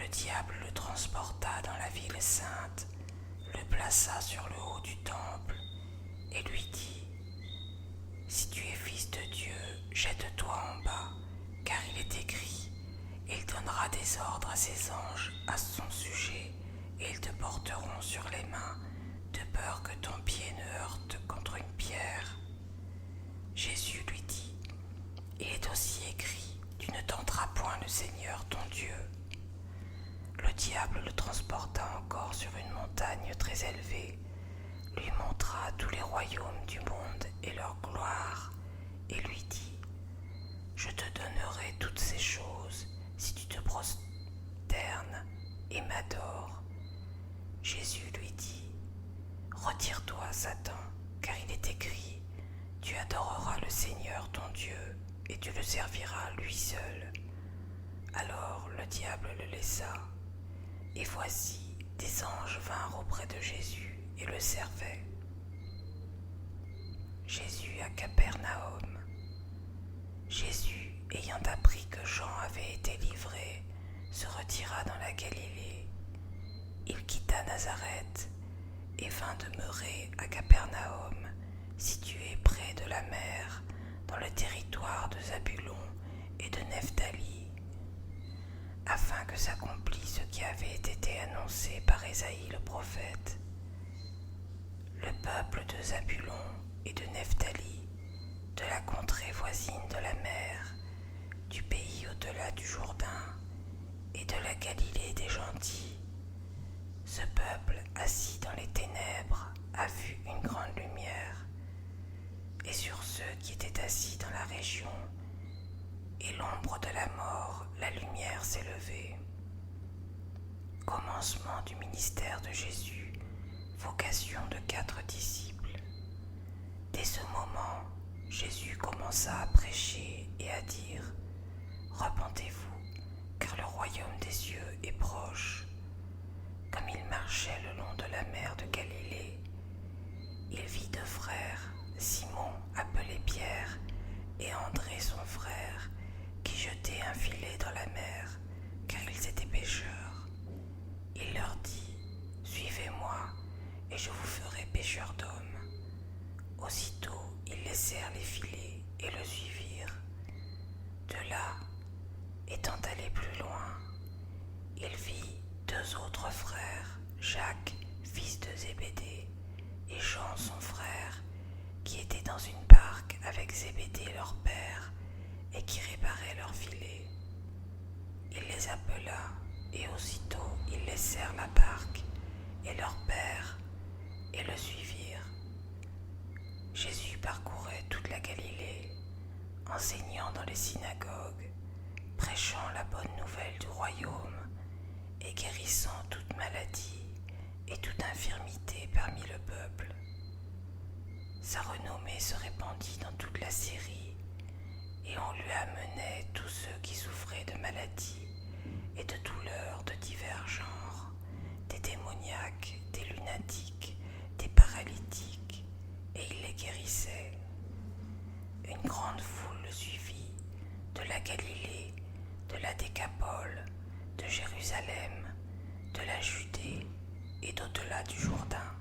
le diable le transporta dans la ville sainte, le plaça sur le haut du temple et lui dit : Si tu es fils de Dieu, jette-toi en bas, car il est écrit : Il donnera des ordres à ses anges à son sujet, et ils te porteront sur les mains, de peur que ton pied ne heurte contre une pierre. Jésus lui dit : Il est aussi écrit : Tu ne tenteras point le Seigneur ton Dieu. Le diable le transporta encore sur une montagne très élevée, lui montra tous les royaumes du monde et leur gloire, et lui dit : Je te donnerai toutes ces choses si tu te prosternes et m'adores. Jésus lui dit : Retire-toi, Satan, car il est écrit : Tu adoreras le Seigneur ton Dieu, et tu le serviras lui seul. Alors le diable le laissa, et voici, des anges vinrent auprès de Jésus et le servaient. Jésus à Capernaum. Jésus, ayant appris que Jean avait été livré, se retira dans la Galilée. Il quitta Nazareth et vint demeurer à Capernaum, situé près de la mer, dans le territoire de Zabulon et de Nephtali, afin que s'accomplisse ce qui avait été annoncé par Ésaïe le prophète. Le peuple de Zabulon et de Nephtali, de la contrée voisine de la mer, du pays au-delà du Jourdain et de la Galilée des gentils, ce peuple assis dans les ténèbres a vu une grande lumière, et sur ceux qui étaient assis dans la région et l'ombre de la mort, la lumière s'est levée. Commencement du ministère de Jésus, vocation de 4 disciples. Dès ce moment, Jésus commença à prêcher et à dire : Repentez-vous, car le royaume des cieux est proche. Comme il marchait le long de la mer de Galilée, il vit 2 frères, Simon, appelé Pierre, et André son frère, qui jetaient un filet dans la mer, car ils étaient pêcheurs. Il leur dit : Suivez-moi, et je vous ferai pêcheurs d'hommes. Aussitôt, ils laissèrent les filets et le suivirent. De là, étant allé plus loin, il vit 2 autres frères, Jacques, fils de Zébédée, et Jean son frère, qui étaient dans une barque avec Zébédée leur père, et qui réparaient leurs filets. Il les appela, et aussitôt ils laissèrent la barque et leur père, et le suivirent. Jésus parcourait toute la Galilée, enseignant dans les synagogues, prêchant la bonne nouvelle du royaume, et guérissant toute maladie et toute infirmité parmi le peuple. Sa renommée se répandit dans toute la Syrie, et on lui amenait tous ceux qui souffraient de maladies et de douleurs de divers genres, des démoniaques, des lunatiques, des paralytiques, et il les guérissait. Une grande foule le suivit, de la Galilée, de la Décapole, de Jérusalem, de la Judée et d'au-delà du Jourdain.